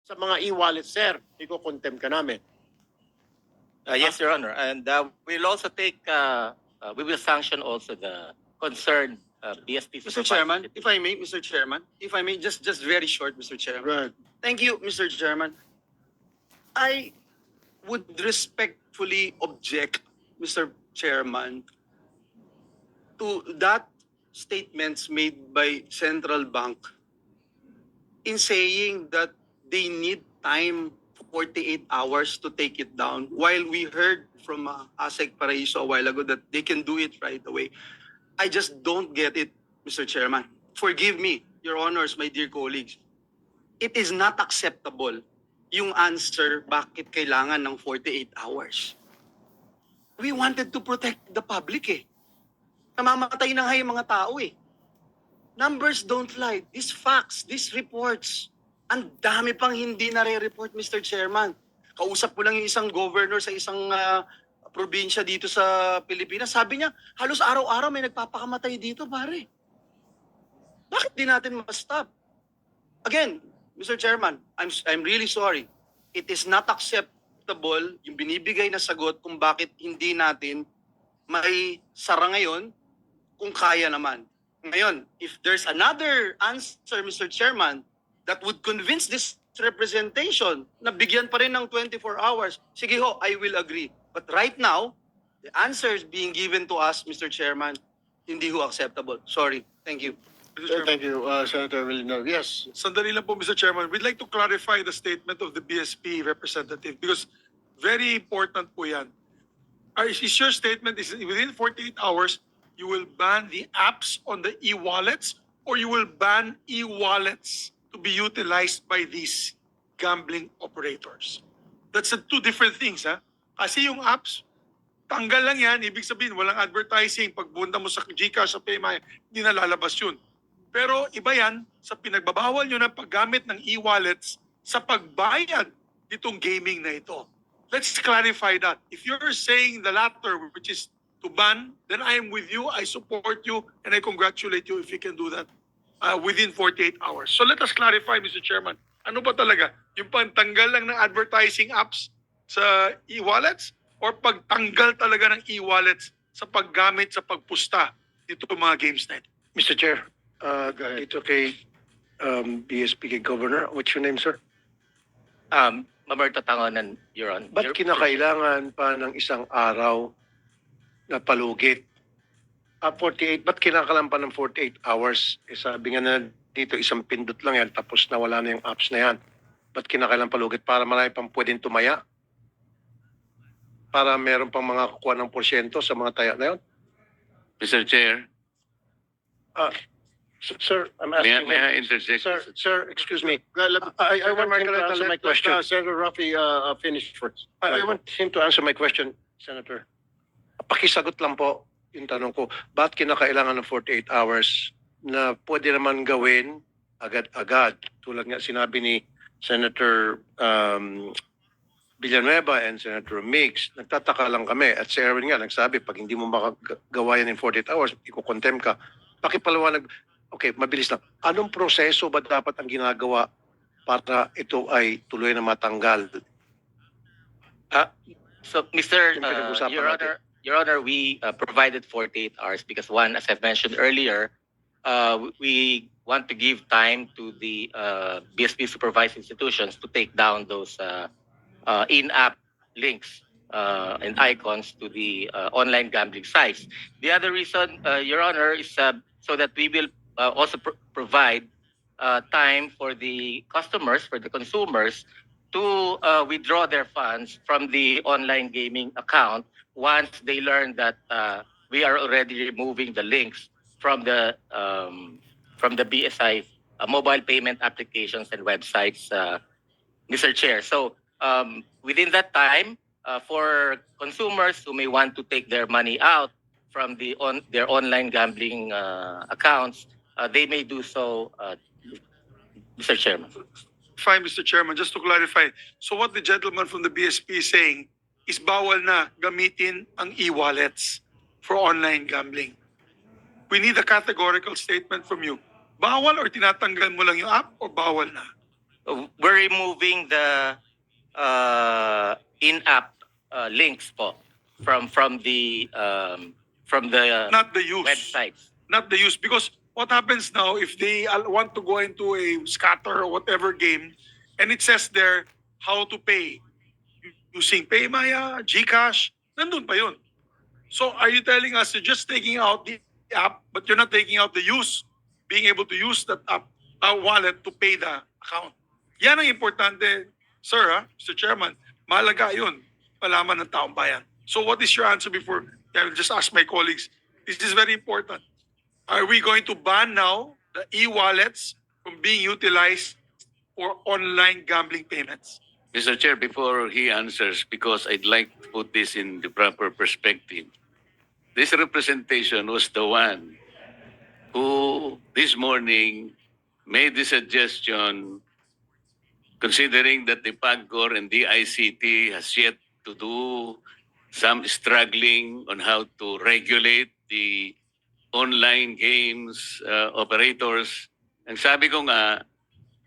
sa mga e-wallet, sir, iko-contempt ka namin. Yes, Your Honor. And we'll also take, we will sanction also the concerned BSP Mr. supervisor. Chairman, if I may, Mr. Chairman, if I may, just very short, Mr. Chairman. Right. Thank you, Mr. Chairman. I would respectfully object, Mr. Chairman, to that statements made by Central Bank in saying that they need time 48 hours to take it down, while we heard from ASEC Paraiso a while ago that they can do it right away. I just don't get it, Mr. Chairman. Forgive me, Your Honors, my dear colleagues. It is not acceptable yung answer bakit kailangan ng 48 hours. We wanted to protect the public eh. Namamatay na nga yung mga tao eh. Numbers don't lie. These facts, these reports, ang dami pang hindi nare-report, Mr. Chairman. Kausap ko lang yung isang governor sa isang probinsya dito sa Pilipinas. Sabi niya, halos araw-araw may nagpapakamatay dito, pare. Bakit di natin ma-stop? Again, Mr. Chairman, I'm really sorry. It is not acceptable yung binibigay na sagot kung bakit hindi natin may sara ngayon kung kaya naman. Ngayon, if there's another answer, Mr. Chairman, that would convince this representation na bigyan pa rin ng 24 hours, sige ho, I will agree. But right now, the answers being given to us, Mr. Chairman, hindi ho acceptable. Sorry. Thank you. Thank you, Senator Villanueva. Yes. Sandali lang po, Mr. Chairman. We'd like to clarify the statement of the BSP representative because very important po yan. Is your statement is within 48 hours, you will ban the apps on the e-wallets or you will ban e-wallets to be utilized by these gambling operators? That's two different things, ha? Kasi yung apps, tanggal lang yan. Ibig sabihin, walang advertising. Pag punta mo sa GCash, sa PayMaya, hindi na lalabas yun. Pero iba yan sa pinagbabawal nyo ng paggamit ng e-wallets sa pagbayad nitong gaming na ito. Let's clarify that. If you're saying the latter, which is to ban, then I am with you, I support you, and I congratulate you if you can do that within 48 hours. So let us clarify, Mr. Chairman. Ano ba talaga? Yung pagtanggal lang ng advertising apps sa e-wallets or pagtanggal talaga ng e-wallets sa paggamit sa pagpusta dito mga games na ito? Mr. Chair, Go ahead. dito kay BSP kay Governor. What's your name, sir? Mamerto Tangonan, Your Honor. Ba't kinakailangan pa ng isang araw na palugit? 48, ba't kinakailangan pa ng 48 hours? Eh, sabi nga na dito isang pindot lang yan tapos nawala na yung apps na yan. Ba't kinakailangan palugit? Para marami pang pwedeng tumaya? Para meron pang mga kukuha ng porsyento sa mga taya na yun? Mr. Chair, Sir, I'm may asking I him. interject? Sir, excuse me. I want him to answer my question. Let Senator Rafi finish first. I want him to answer my question, Senator. Pakisagot lang po yung tanong ko. Ba't kinakailangan ng 48 hours na pwede naman gawin agad-agad? Tulad nga sinabi ni Senator Villanueva and Senator Mix, nagtataka lang kami. At si Erwin nga nagsabi, pag hindi mo makagawa yan in 48 hours, iko-contempt ka. Pakipaliwanag, okay, mabilis lang. Anong proseso ba dapat ang ginagawa para ito ay tuloy na matanggal? So, Mr. Yung pinag-usapan natin. Your Honor, we provided 48 hours because one, as I've mentioned earlier, we want to give time to the BSP supervised institutions to take down those in-app links and icons to the online gambling sites. The other reason, Your Honor, is so that we will also provide time for the customers, for the consumers, to withdraw their funds from the online gaming account once they learn that we are already removing the links from the BSI mobile payment applications and websites, Mr. Chair. So within that time, for consumers who may want to take their money out from their online gambling accounts, they may do so, Mr. Chairman. Fine, Mr. Chairman, just to clarify. So what the gentleman from the BSP is saying is bawal na gamitin ang e-wallets for online gambling. We need a categorical statement from you. Bawal or tinatanggal mo lang yung app o bawal na? We're removing the in-app links po from the Not the use. websites. Not the use. Because what happens now if they want to go into a scatter or whatever game and it says there how to pay using PayMaya, GCash, nandun pa yun. So are you telling us you're just taking out the app but you're not taking out the use, being able to use that app, wallet to pay the account? Yan ang importante, sir, Mr. Chairman. Mahalaga yun, malaman ng taong bayan. So what is your answer before? I will just ask my colleagues. This is very important. Are we going to ban now the e-wallets from being utilized for online gambling payments? Mr. Chair, before he answers, because I'd like to put this in the proper perspective, this representation was the one who this morning made the suggestion, considering that the PAGCOR and the ICT has yet to do some struggling on how to regulate the online games operators. Ang sabi ko nga,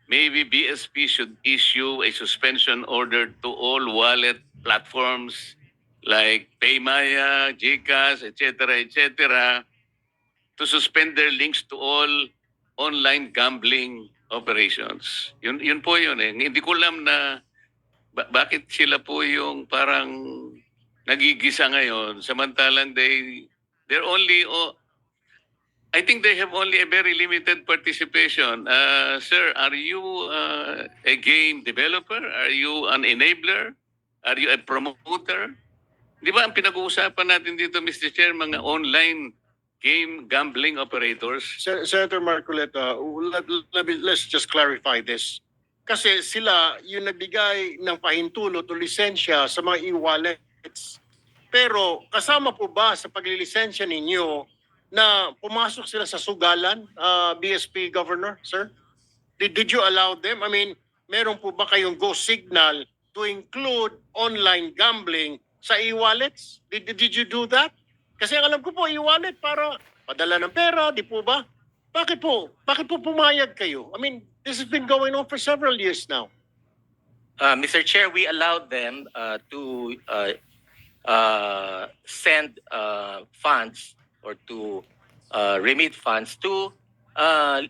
maybe BSP should issue a suspension order to all wallet platforms like PayMaya, GCash, etc., to suspend their links to all online gambling operations. Yun po yun eh. Hindi ko alam na bakit sila po yung parang nagigisa ngayon samantalang they're only I think they have only a very limited participation. Sir, are you a game developer? Are you an enabler? Are you a promoter? Di ba ang pinag-uusapan natin dito, Mr. Chair, mga online game gambling operators? Senator Marcoleta, let's just clarify this. Kasi sila yung nagbigay ng pahintulot o lisensya sa mga e-wallets. Pero kasama po ba sa paglilisensya ninyo na pumasok sila sa sugalan, BSP Governor, sir? Did you allow them? I mean, meron po ba kayong go signal to include online gambling sa e-wallets? Did you do that? Kasi ang alam ko po, e-wallet para padala ng pera, di po ba? Bakit po pumayag kayo? I mean, this has been going on for several years now. Mr. Chair, we allowed them to send funds or to remit funds to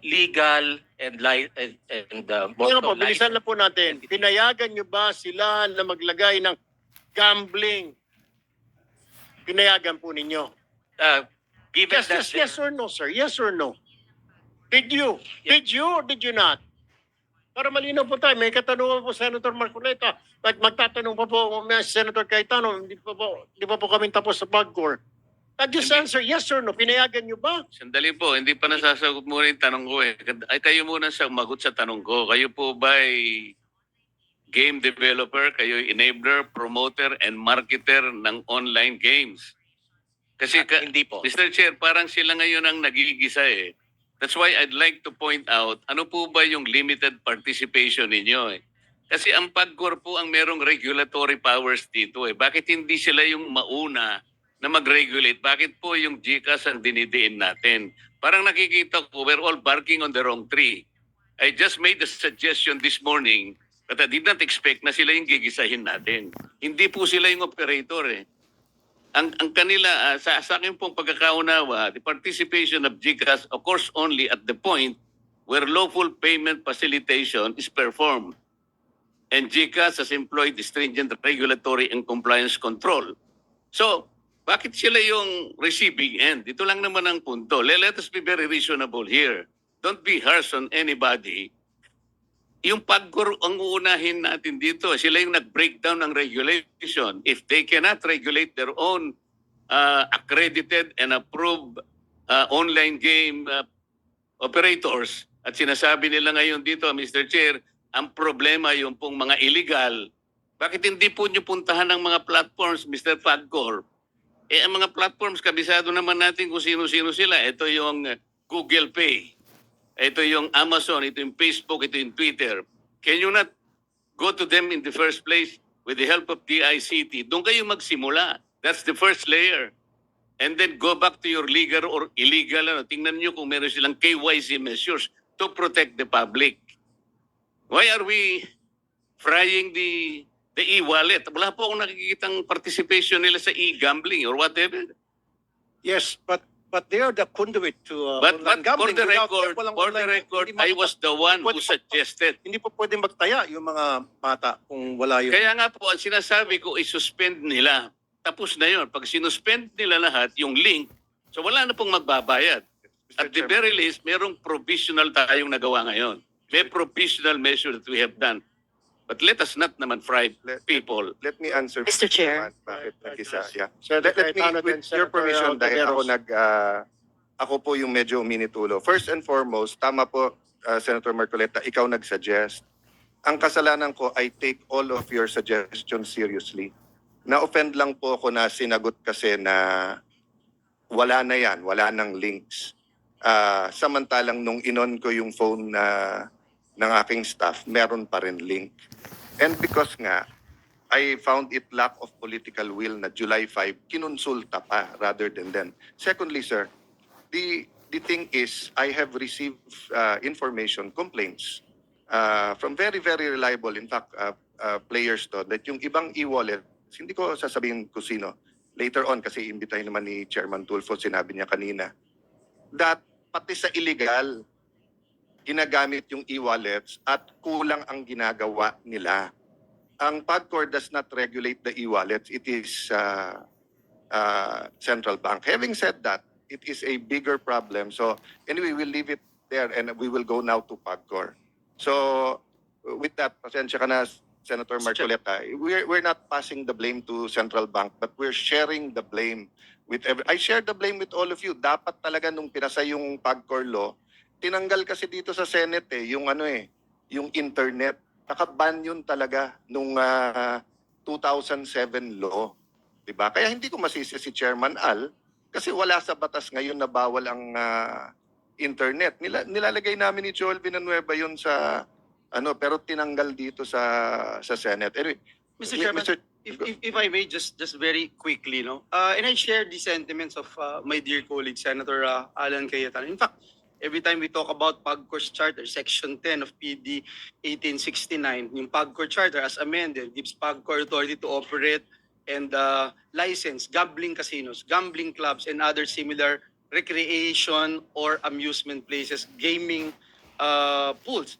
legal and Kaya po, bilisan na po natin. Pinayagan nyo ba sila na maglagay ng gambling? Pinayagan po ninyo. given that Yes or no, sir? Yes or no? Did you? Did you or did you not? Para malinaw po tayo, may katanungan po Senator Marcoleta. Magtatanong pa po Senator Cayetano, hindi pa po kami tapos sa PAGCOR. Just answer yes or no. Pinayagan nyo ba? Sandali po, hindi pa nasasagot muna yung tanong ko eh. Ay, kayo muna sa magot sa tanong ko. Kayo po ba ay game developer? Kayo ay enabler, promoter, and marketer ng online games? Kasi hindi po. Mr. Chair, parang sila ngayon ang nagigisa eh. That's why I'd like to point out, ano po ba yung limited participation ninyo eh? Kasi ang PAGCOR po ang merong regulatory powers dito eh. Bakit hindi sila yung mauna na mag-regulate? Bakit po yung GCash ang dinidiin natin? Parang nakikita ko, we're all barking on the wrong tree. I just made a suggestion this morning but I did not expect na sila yung gigisahin natin. Hindi po sila yung operator eh. Ang kanila, sa akin pong pagkakaunawa, the participation of GCash occurs only at the point where lawful payment facilitation is performed. And GCash has employed stringent regulatory and compliance control. So, bakit sila yung receiving end? Ito lang naman ang punto. Let us be very reasonable here. Don't be harsh on anybody. Yung PAGCOR ang uunahin natin dito. Sila yung nag-breakdown ng regulation. If they cannot regulate their own accredited and approved online game operators, at sinasabi nila ngayon dito, Mr. Chair, ang problema yung pong mga illegal, bakit hindi po nyo puntahan ng mga platforms, Mr. PAGCOR? Eh, ang mga platforms, kabisado naman natin kung sino-sino sila. Ito yung Google Pay. Ito yung Amazon, ito yung Facebook, ito yung Twitter. Can you not go to them in the first place with the help of DICT? Doon kayo magsimula. That's the first layer. And then go back to your legal or illegal. Tingnan nyo kung meron silang KYC measures to protect the public. Why are we frying the e-wallet? Wala po akong nakikitang participation nila sa e-gambling or whatever. Yes, but they are the conduit to But online for gambling. the Without record, them, walang for the online. record, Hindi I was the one who pwede- suggested. Hindi po pwedeng magtaya yung mga bata kung wala yung... Kaya nga po, ang sinasabi ko, i-suspend nila. Tapos na yun. Pag sinuspend nila lahat, yung link, so wala na pong magbabayad. At the very least, merong provisional tayong nagawa ngayon. May provisional measure that we have done. But let us not naman fry people. Let me answer. Mr. Chair. Bakit nag-isa? Yeah. Senator Let me, Cayetano, with then your Senator permission, dahil ako Ontiveros. ako po yung medyo uminitulo. First and foremost, tama po, Senator Marcoleta, ikaw nag-suggest. Ang kasalanan ko, I take all of your suggestions seriously. Na-offend lang po ako na sinagot kasi na wala na yan, wala nang links. Samantalang nung inon ko yung phone ng aking staff, meron pa rin link. And because nga, I found it lack of political will na July 5, kinonsulta pa rather than then. Secondly, sir, the thing is, I have received information, complaints from very, very reliable, in fact, players to, that yung ibang e-wallet, hindi ko sasabihin ko sino, later on, kasi imbitahin naman ni Chairman Tulfo, sinabi niya kanina, that pati sa illegal, ginagamit yung e-wallets at kulang ang ginagawa nila. Ang PAGCOR does not regulate the e-wallets. It is central bank. Having said that, it is a bigger problem. So anyway, we'll leave it there and we will go now to PAGCOR. So with that, pasensya ka na, Senator Marcoleta, we're not passing the blame to central bank, but we're sharing the blame with I share the blame with all of you. Dapat talaga nung pinasa yung PAGCOR law, tinanggal kasi dito sa Senate yung yung internet. Nakaban yun talaga nung 2007 law. Diba? Kaya hindi ko masisi si Chairman Al kasi wala sa batas ngayon na bawal ang internet. Nilalagay namin ni Joel Villanueva yun sa pero tinanggal dito sa Senate. Anyway, Mr. Chairman, if I may just very quickly, and I share the sentiments of my dear colleague Senator Alan Cayetano. In fact, every time we talk about PAGCOR's charter, Section 10 of PD 1869, yung PAGCOR charter as amended gives PAGCOR authority to operate and license gambling casinos, gambling clubs, and other similar recreation or amusement places, gaming pools.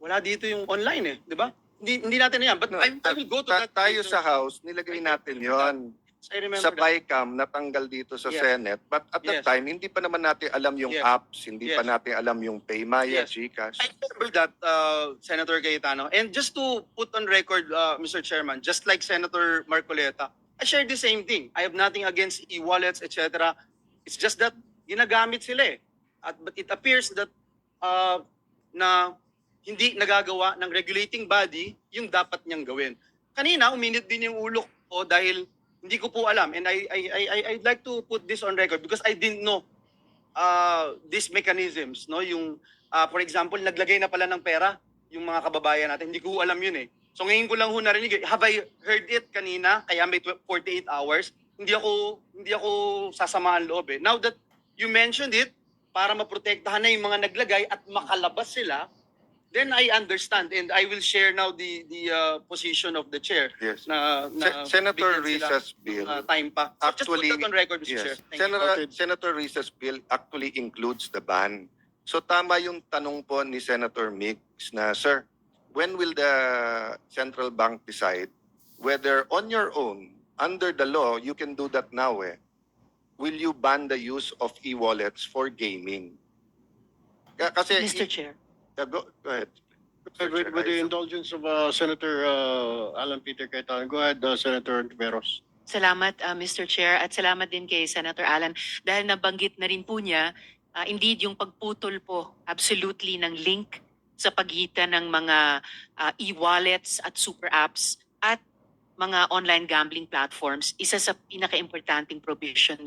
Wala dito yung online di ba? Hindi natin yan. But No, I will go to that. tayo later. sa House, nilagay natin yon. I remember Sa that. BICAM, natanggal dito sa Yes. Senate. But at that Yes. time, hindi pa naman natin alam yung Yes. apps, hindi pa Yes. natin alam yung Paymaya, Yes. GCash. I remember that, Senator Cayetano. And just to put on record, Mr. Chairman, just like Senator Marcoleta, I share the same thing. I have nothing against e-wallets, etc. It's just that ginagamit sila but it appears that na hindi nagagawa ng regulating body yung dapat niyang gawin. Kanina, uminit din yung ulo ko dahil hindi ko po alam. And I'd like to put this on record because I didn't know these mechanisms. Yung, for example, naglagay na pala ng pera yung mga kababayan natin. Hindi ko alam yun So ngayon ko lang narinig. Have I heard it kanina? Kaya may 48 hours. Hindi ako sasamaan loob Now that you mentioned it, para maprotektahan na yung mga naglagay at makalabas sila, then I understand and I will share now the position of the chair. Yes. Na Senator bigyan sila Risa's bill, time pa. So actually, just put that on record, Mr. Chair. yes. Thank you. Senator Risa's bill actually includes the ban. So tama yung tanong po ni Senator Mix na, sir, when will the central bank decide whether on your own, under the law, you can do that now will you ban the use of e-wallets for gaming? Kasi Mr. Chair. Go ahead. With the indulgence of Senator Alan Peter Cayetano, go ahead, Senator Ontiveros. Salamat, Mr. Chair, at salamat din kay Senator Alan. Dahil nabanggit na rin po niya, indeed, yung pagputol po absolutely ng link sa pagitan ng mga e-wallets at super apps at mga online gambling platforms, isa sa pinaka-importanting provision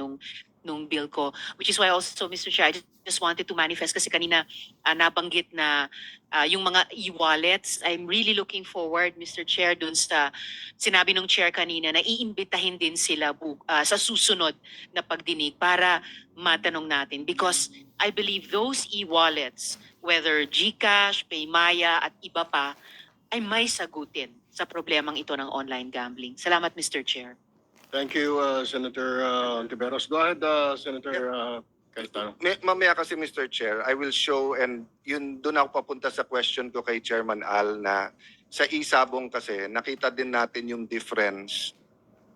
nung bill ko. Which is why also, Mr. Chair, I just wanted to manifest kasi kanina nabanggit na yung mga e-wallets. I'm really looking forward, Mr. Chair, dun sa sinabi nung chair kanina na iimbitahin din sila sa susunod na pagdinig para matanong natin. Because I believe those e-wallets, whether GCash, Paymaya at iba pa, ay may sagutin sa problemang ito ng online gambling. Salamat, Mr. Chair. Thank you, Senator Tiberos. Go ahead, Senator Cayetano. Mamaya kasi Mr. Chair, I will show and yun doon ako papunta sa question ko kay Chairman Al na sa isabong kasi nakita din natin yung difference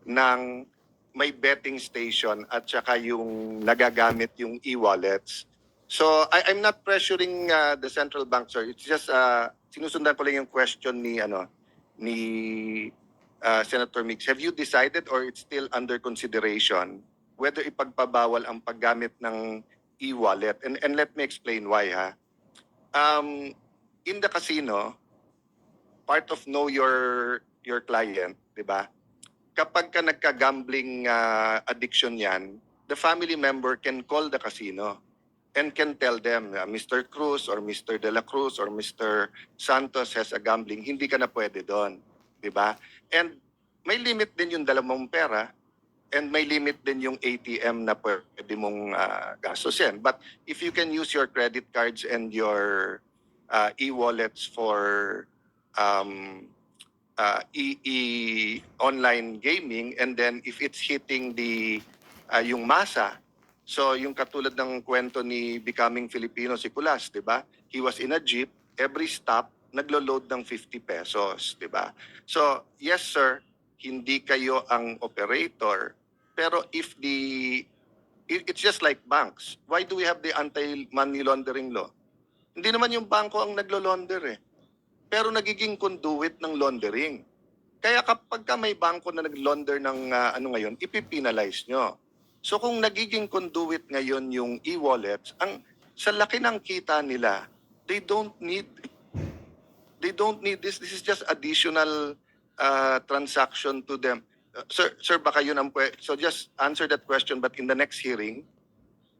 ng may betting station at saka yung nagagamit yung e-wallets. So I'm not pressuring the central bank, sir. It's just sinusundan ko lang yung question ni Senator Mix. Have you decided or it's still under consideration whether ipagpabawal ang paggamit ng e-wallet? And let me explain why ha. In the casino, part of know your client, 'di ba? Kapag ka nagka-gambling addiction 'yan, the family member can call the casino and can tell them, Mr. Cruz or Mr. De La Cruz or Mr. Santos has a gambling, hindi ka na pwede doon, 'di ba? And may limit din yung dala mong pera and may limit din yung ATM na pwede mong gastusin. But if you can use your credit cards and your e-wallets for online gaming, and then if it's hitting yung masa, so yung katulad ng kwento ni Becoming Filipino si Kulas, 'di ba? He was in a jeep, every stop naglo-load ng 50 pesos, 'di ba? So, yes sir, hindi kayo ang operator, pero if it's just like banks. Why do we have the anti-money laundering law? Hindi naman yung bangko ang naglo-launder eh. Pero nagiging conduit ng laundering. Kaya kapag ka may bangko na nag-launder ng ngayon, ipipinalize nyo. So kung nagiging conduit ngayon yung e-wallets, sa laki ng kita nila, they don't need this. This is just additional transaction to them. Sir, baka yun ang so just answer that question, but in the next hearing,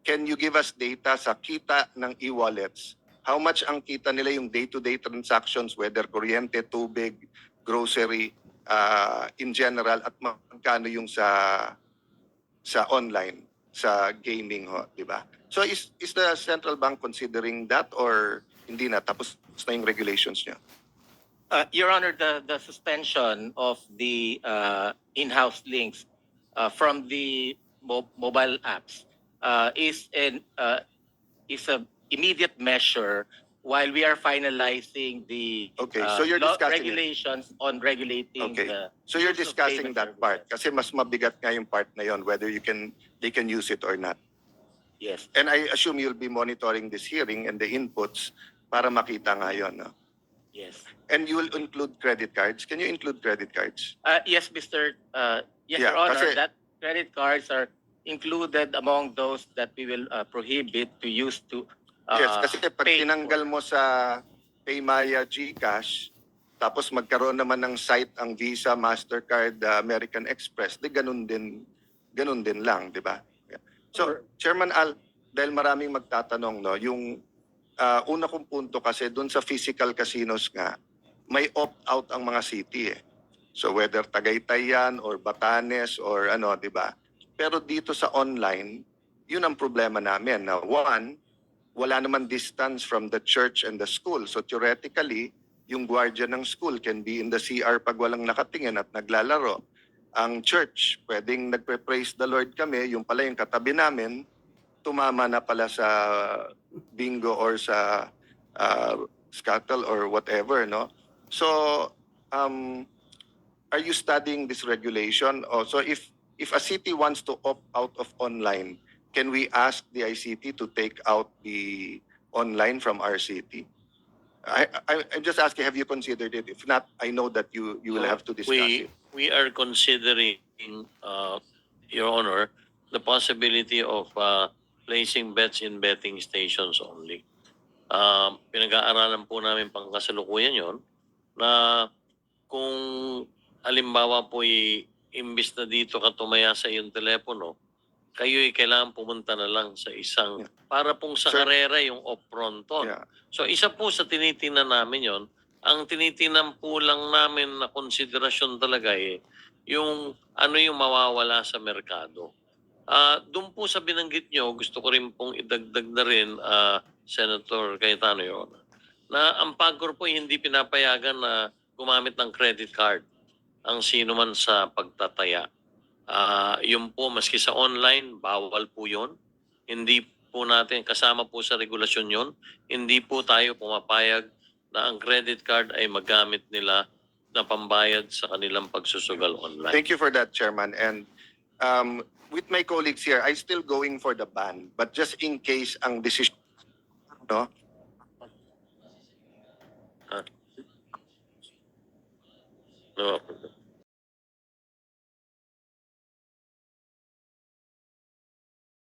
can you give us data sa kita ng e-wallets? How much ang kita nila yung day-to-day transactions, whether kuryente, tubig, grocery, in general, at magkano yung sa online, sa gaming, di ba? So is the central bank considering that or hindi na? Tapos na yung regulations niya? Your Honor, the suspension of the in-house links from the mobile apps is an immediate measure while we are finalizing the Okay, so you're discussing it. regulations on regulating Okay. the So you're use of discussing payment that part services. kasi mas mabigat nga yung part na yon, whether they can use it or not. Yes. And I assume you'll be monitoring this hearing and the inputs para makita nga yun. No? Yes. And you will include credit cards. Can you include credit cards? Yes, Mr. Yes, Yeah, Your Honor, kasi- that credit cards are included among those that we will prohibit to use to Yes, kasi pag pay tinanggal for. mo sa Paymaya, GCash, tapos magkaroon naman ng site ang Visa, Mastercard, American Express, di ganun din lang, di ba? Yeah. So, Chairman Al, dahil maraming magtatanong, no, yung una kong punto kasi doon sa physical casinos nga, may opt-out ang mga city eh. So whether Tagaytay yan or Batanes or ano, di ba? Pero dito sa online, yun ang problema namin. Na one, wala naman distance from the church and the school. So theoretically, yung guardian ng school can be in the CR pag walang nakatingin at naglalaro. Ang church, pwedeng nagpe-praise the Lord kami, yung pala yung katabi namin, tumama na pala sa bingo or sa scuttle or whatever, no? So, are you studying this regulation? So if a city wants to opt out of online, can we ask the ICT to take out the online from our city? I'm just asking, have you considered it? If not, I know that you will have to discuss it. We are considering, Your Honor, the possibility of placing bets in betting stations only. Pinag-aaralan po namin pang kasalukuyan yon na kung halimbawa po imbis na dito ka tumaya sa iyong telepono, kayo'y kailangan pumunta na lang sa isang, para pong sa Sir- karera yung off-fronton. Yeah. So isa po sa tinitingnan namin yon. Ang tinitingnan po lang namin na konsiderasyon talaga yung ano yung mawawala sa merkado. Doon po sa binanggit nyo, gusto ko rin pong idagdag na rin, Senator Cayetano, Your Honor, na ang PAGCOR po hindi pinapayagan na gumamit ng credit card ang sino man sa pagtataya. Yun po, maski sa online, bawal po yun. Hindi po natin, kasama po sa regulasyon yun, hindi po tayo pumapayag na ang credit card ay magamit nila na pambayad sa kanilang pagsusugal online. Thank you for that, Chairman. And with my colleagues here, I still going for the ban. But just in case ang decision, no?